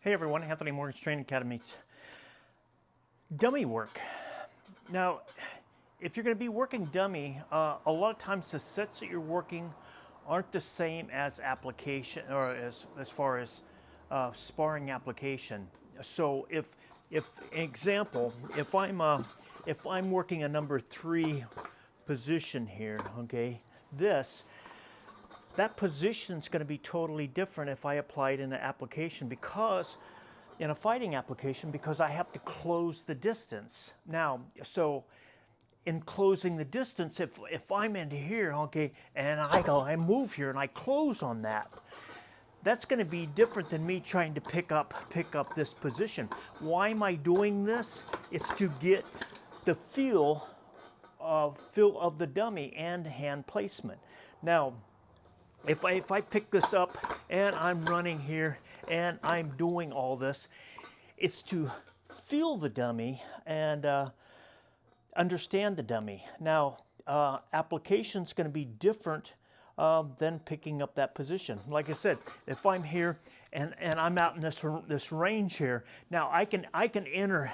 Hey everyone, Anthony Morgan's Training Academy. Dummy work. Now, if you're going to be working dummy, a lot of times the sets that you're working aren't the same as application or as far as sparring application. So if example, if I'm working a number 3 position here, okay, that position is going to be totally different if I apply it in an application because in a fighting application because I have to close the distance. Now, so in closing the distance, if I'm into here, okay, and I move here and I close on that, that's going to be different than me trying to pick up this position. Why am I doing this? It's to get the feel of the dummy and hand placement. Now, if I pick this up and I'm running here and I'm doing all this, it's to feel the dummy and understand the dummy. Now, application's going to be different than picking up that position. Like I said, if I'm here and I'm out in this range here, now I can enter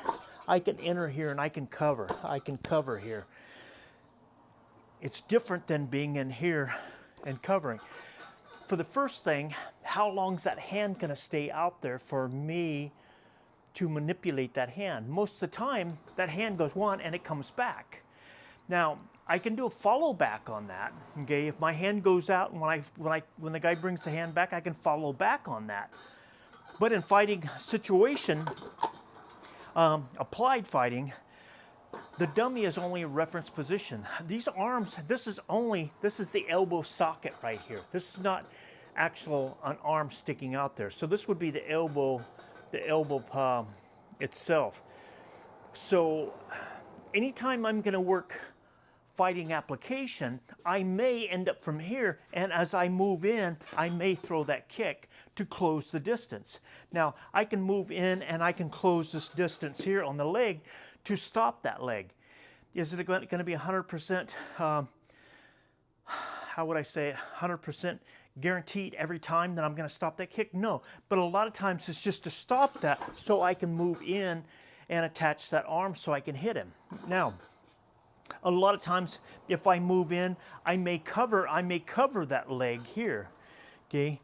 here and I can cover here. It's different than being in here and covering. For the first thing, how long is that hand going to stay out there for me to manipulate that hand? Most of the time, that hand goes one and it comes back. Now, I can do a follow back on that. Okay, if my hand goes out and when the guy brings the hand back, I can follow back on that. But in fighting situation, applied fighting, the dummy is only a reference position. These arms, this is the elbow socket right here. This is not an arm sticking out there. So this would be the elbow itself. So anytime I'm going to work fighting application, I may end up from here, and as I move in, I may throw that kick to close the distance. Now, I can move in and I can close this distance here on the leg to stop that leg. Is it going to be 100%, how would I say it, 100% guaranteed every time that I'm going to stop that kick? No, but a lot of times it's just to stop that so I can move in and attach that arm so I can hit him. Now, a lot of times if I move in, I may cover that leg here, okay?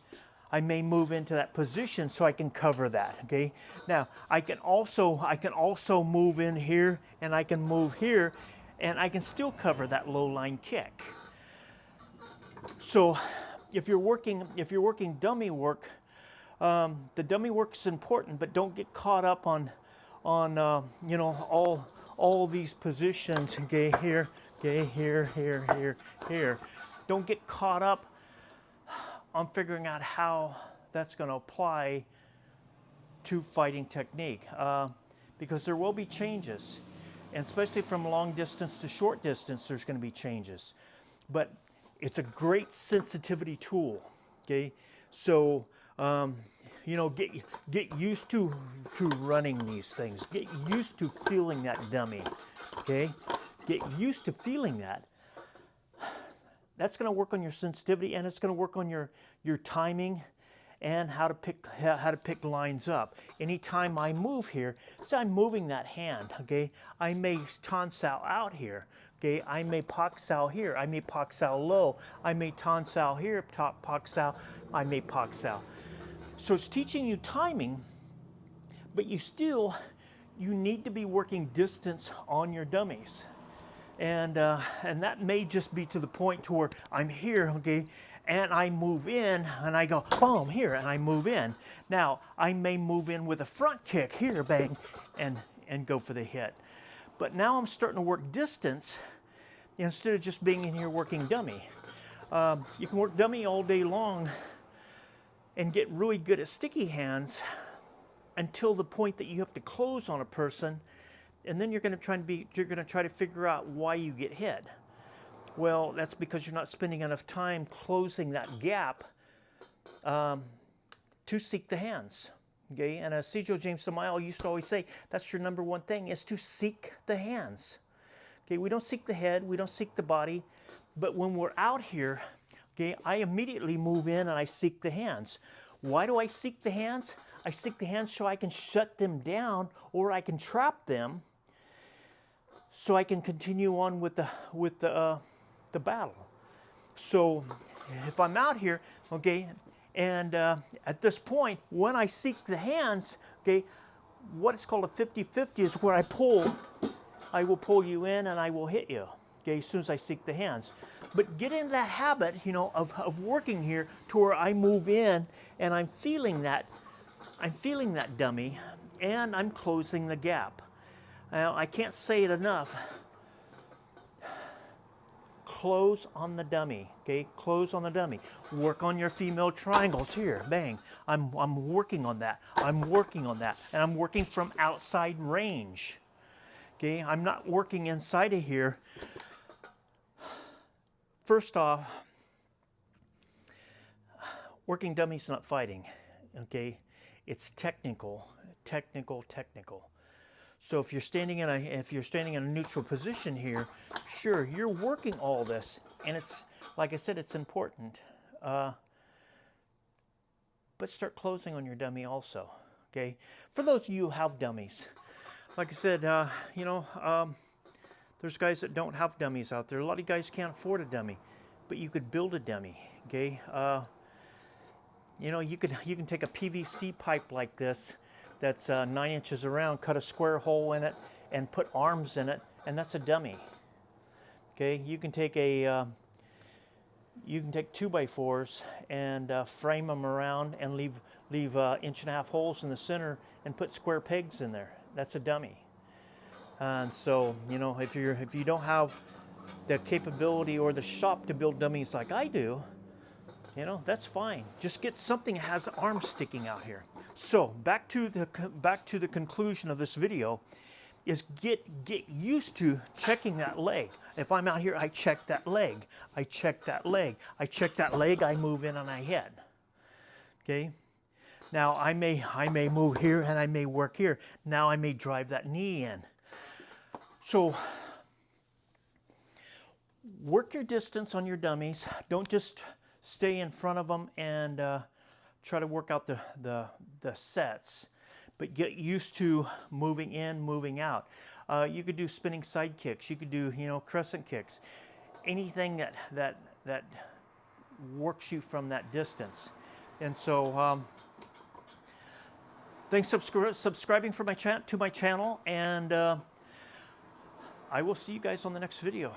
I may move into that position so I can cover that, okay? Now, I can also move in here and I can move here and I can still cover that low line kick. So, if you're working dummy work, the dummy work is important, but don't get caught up on you know, all these positions, okay, here, here. Don't get caught up on figuring out how that's going to apply to fighting technique, because there will be changes, and especially from long distance to short distance, there's going to be changes. But it's a great sensitivity tool, okay? So, you know, get used to running these things. Get used to feeling that dummy, okay? Get used to feeling that. That's going to work on your sensitivity, and it's going to work on your timing and how to pick lines up. Anytime I move here, say I'm moving that hand, okay? I may tonsal out here, okay? I may poksal here. I may poksal low. I may tonsal here, top poksal. I may poksal. So it's teaching you timing, but you need to be working distance on your dummies. And that may just be to the point to where I'm here, okay, and I move in and I go, boom, here, and I move in. Now, I may move in with a front kick here, bang, and go for the hit. But now I'm starting to work distance instead of just being in here working dummy. You can work dummy all day long and get really good at sticky hands until the point that you have to close on a person, and then you're going to try to figure out why you get hit. Well, that's because you're not spending enough time closing that gap to seek the hands. Okay, and as C. Joe James DeMille used to always say, that's your number one thing, is to seek the hands. Okay, we don't seek the head, we don't seek the body, but when we're out here, okay, I immediately move in and I seek the hands. Why do I seek the hands? I seek the hands so I can shut them down, or I can trap them so I can continue on with the battle. So if I'm out here, okay, and at this point, when I seek the hands, okay, what is called a 50-50 is where I will pull you in and I will hit you, okay, as soon as I seek the hands. But get in that habit, you know, of working here to where I move in and I'm feeling that dummy, and I'm closing the gap. Now, I can't say it enough. Close on the dummy, okay? Close on the dummy. Work on your female triangles here. Bang. I'm working on that. I'm working on that. And I'm working from outside range. Okay? I'm not working inside of here. First off, working dummies not fighting. Okay? It's technical. So if you're standing in a neutral position here, sure, you're working all this, and it's, like I said, it's important. But start closing on your dummy also, okay? For those of you who have dummies, like I said, you know, there's guys that don't have dummies out there. A lot of guys can't afford a dummy, but you could build a dummy, okay? You know, you can take a PVC pipe like this, that's 9 inches around, cut a square hole in it, and put arms in it, and that's a dummy. Okay, you can take 2x4s and frame them around and leave 1.5 inch holes in the center and put square pegs in there. That's a dummy. And so, you know, if you don't have the capability or the shop to build dummies like I do, you know, that's fine. Just get something that has arms sticking out here. So back to the conclusion of this video is get used to checking that leg. If I'm out here, I check that leg. I check that leg. I check that leg. I move in and I hit. Okay. Now I may move here and I may work here. Now I may drive that knee in. So work your distance on your dummies. Don't just stay in front of them and try to work out the sets, but get used to moving in, moving out. You could do spinning side kicks. You could do, you know, crescent kicks. Anything that works you from that distance. And so, thanks for subscribing to my channel, and I will see you guys on the next video.